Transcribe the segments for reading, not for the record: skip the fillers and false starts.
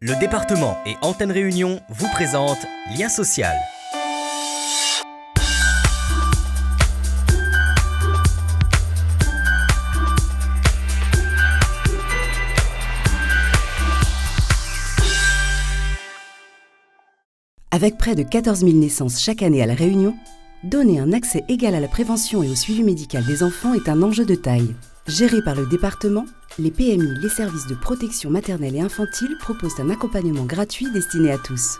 Le département et Antenne Réunion vous présentent Lien social. Avec près de 14 000 naissances chaque année à La Réunion, donner un accès égal à la prévention et au suivi médical des enfants est un enjeu de taille. Gérés par le département, les PMI, les services de protection maternelle et infantile, proposent un accompagnement gratuit destiné à tous.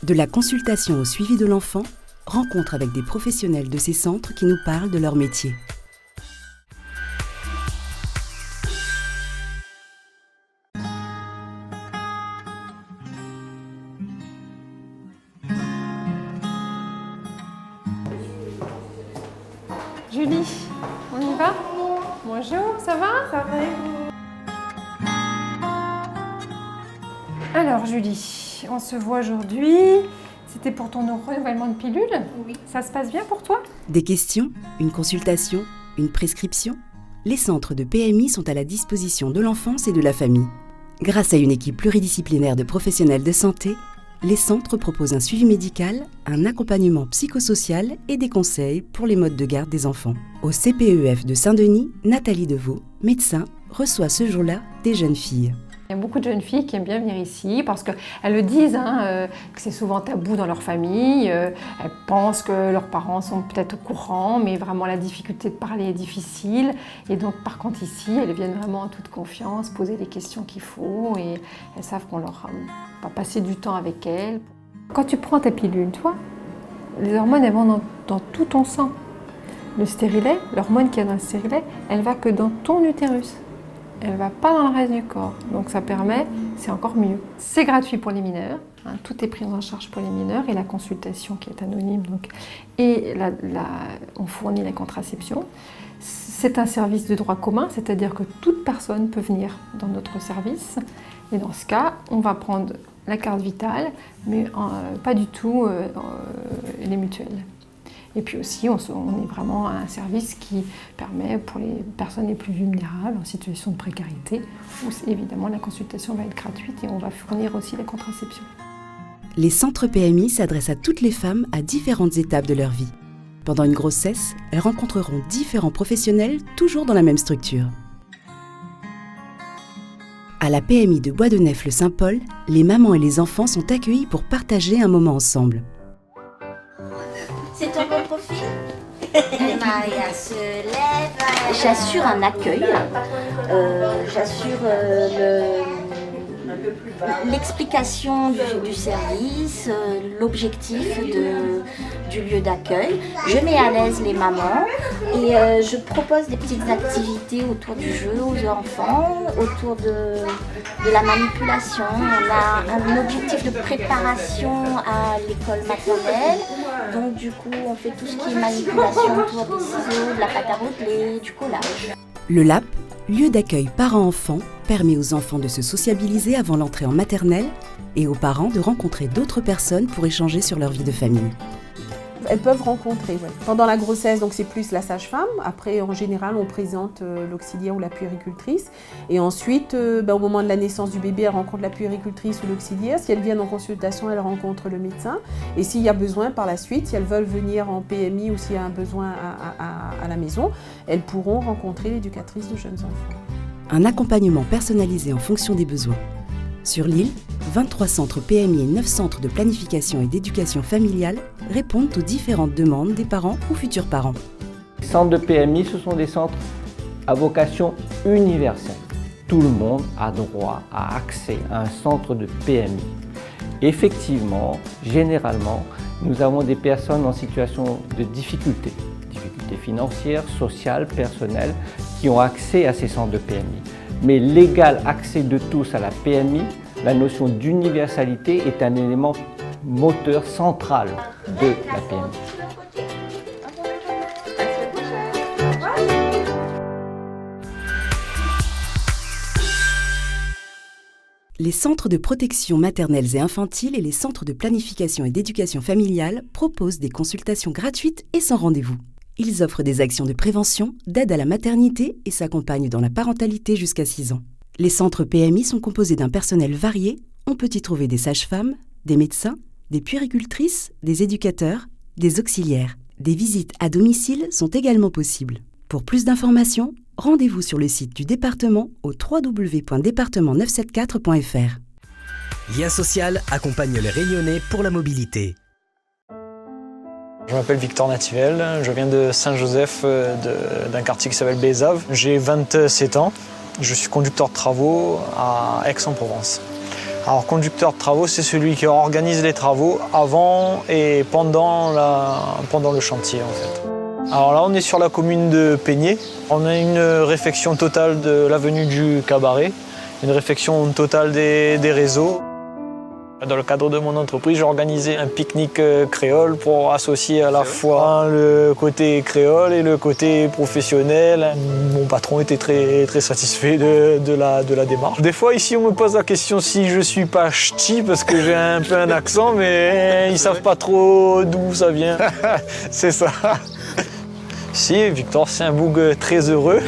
De la consultation au suivi de l'enfant, rencontre avec des professionnels de ces centres qui nous parlent de leur métier. Julie, on y va? Bonjour, ça va? Ça va. Alors Julie, on se voit aujourd'hui. C'était pour ton renouvellement de pilule? Oui. Ça se passe bien pour toi? Des questions, une consultation, une prescription? Les centres de PMI sont à la disposition de l'enfance et de la famille. Grâce à une équipe pluridisciplinaire de professionnels de santé, les centres proposent un suivi médical, un accompagnement psychosocial et des conseils pour les modes de garde des enfants. Au CPEF de Saint-Denis, Nathalie Deveau, médecin, reçoit ce jour-là des jeunes filles. Il y a beaucoup de jeunes filles qui aiment bien venir ici parce qu'elles le disent, que c'est souvent tabou dans leur famille. Elles pensent que leurs parents sont peut-être au courant, mais vraiment la difficulté de parler est difficile. Et donc par contre ici, elles viennent vraiment en toute confiance, poser les questions qu'il faut et elles savent qu'on leur va passer du temps avec elles. Quand tu prends ta pilule, tu vois, les hormones elles vont dans tout ton sang. Le stérilet, l'hormone qu'il y a dans le stérilet, elle va que dans ton utérus. Elle ne va pas dans le reste du corps. Donc ça permet, c'est encore mieux. C'est gratuit pour les mineurs, tout est pris en charge pour les mineurs et la consultation qui est anonyme. Donc, et on fournit la contraception. C'est un service de droit commun, c'est-à-dire que toute personne peut venir dans notre service. Et dans ce cas, on va prendre la carte vitale, mais pas du tout les mutuelles. Et puis aussi, on est vraiment un service qui permet pour les personnes les plus vulnérables, en situation de précarité, où évidemment la consultation va être gratuite et on va fournir aussi la contraception. Les centres PMI s'adressent à toutes les femmes à différentes étapes de leur vie. Pendant une grossesse, elles rencontreront différents professionnels, toujours dans la même structure. À la PMI de Bois-de-Nef-le-Saint-Paul, les mamans et les enfants sont accueillis pour partager un moment ensemble. C'est ton bon profil. Maria se lève. J'assure un accueil. J'assure l'explication du service, l'objectif du lieu d'accueil. Je mets à l'aise les mamans et je propose des petites activités autour du jeu aux enfants, autour de la manipulation. On a un objectif de préparation à l'école maternelle. Donc du coup, on fait tout ce qui est manipulation autour des ciseaux, de la pâte à modeler, du collage. Le LAP, lieu d'accueil parents-enfants, permet aux enfants de se sociabiliser avant l'entrée en maternelle et aux parents de rencontrer d'autres personnes pour échanger sur leur vie de famille. Elles peuvent rencontrer, ouais. Pendant la grossesse, donc c'est plus la sage-femme. Après, en général, on présente l'auxiliaire ou la puéricultrice. Et ensuite, au moment de la naissance du bébé, elles rencontrent la puéricultrice ou l'auxiliaire. Si elles viennent en consultation, elles rencontrent le médecin. Et s'il y a besoin par la suite, si elles veulent venir en PMI ou s'il y a un besoin à la maison, elles pourront rencontrer l'éducatrice de jeunes enfants. Un accompagnement personnalisé en fonction des besoins. Sur l'île, 23 centres PMI et 9 centres de planification et d'éducation familiale répondent aux différentes demandes des parents ou futurs parents. Les centres de PMI, ce sont des centres à vocation universelle. Tout le monde a droit à accès à un centre de PMI. Effectivement, généralement, nous avons des personnes en situation de difficultés financières, sociales, personnelles, qui ont accès à ces centres de PMI. Mais l'égal accès de tous à la PMI, la notion d'universalité est un élément moteur central de la PMI. Les centres de protection maternelle et infantile et les centres de planification et d'éducation familiale proposent des consultations gratuites et sans rendez-vous. Ils offrent des actions de prévention, d'aide à la maternité et s'accompagnent dans la parentalité jusqu'à 6 ans. Les centres PMI sont composés d'un personnel varié, on peut y trouver des sages-femmes, des médecins, des puéricultrices, des éducateurs, des auxiliaires. Des visites à domicile sont également possibles. Pour plus d'informations, rendez-vous sur le site du département au www.département974.fr. Lien Social accompagne les Réunionnais pour la mobilité. Je m'appelle Victor Nativel, je viens de Saint-Joseph, d'un quartier qui s'appelle Bézave. J'ai 27 ans, je suis conducteur de travaux à Aix-en-Provence. Alors conducteur de travaux, c'est celui qui organise les travaux avant et pendant le chantier en fait. Alors là on est sur la commune de Peigné. On a une réfection totale de l'avenue du Cabaret, une réfection totale des réseaux. Dans le cadre de mon entreprise, j'ai organisé un pique-nique créole pour associer à la fois le côté créole et le côté professionnel. Mon patron était très, très satisfait de la démarche. Des fois, ici, on me pose la question si je suis pas ch'ti parce que j'ai un peu un accent, mais ils savent pas trop d'où ça vient. C'est ça. Si, Victor, c'est un boug très heureux.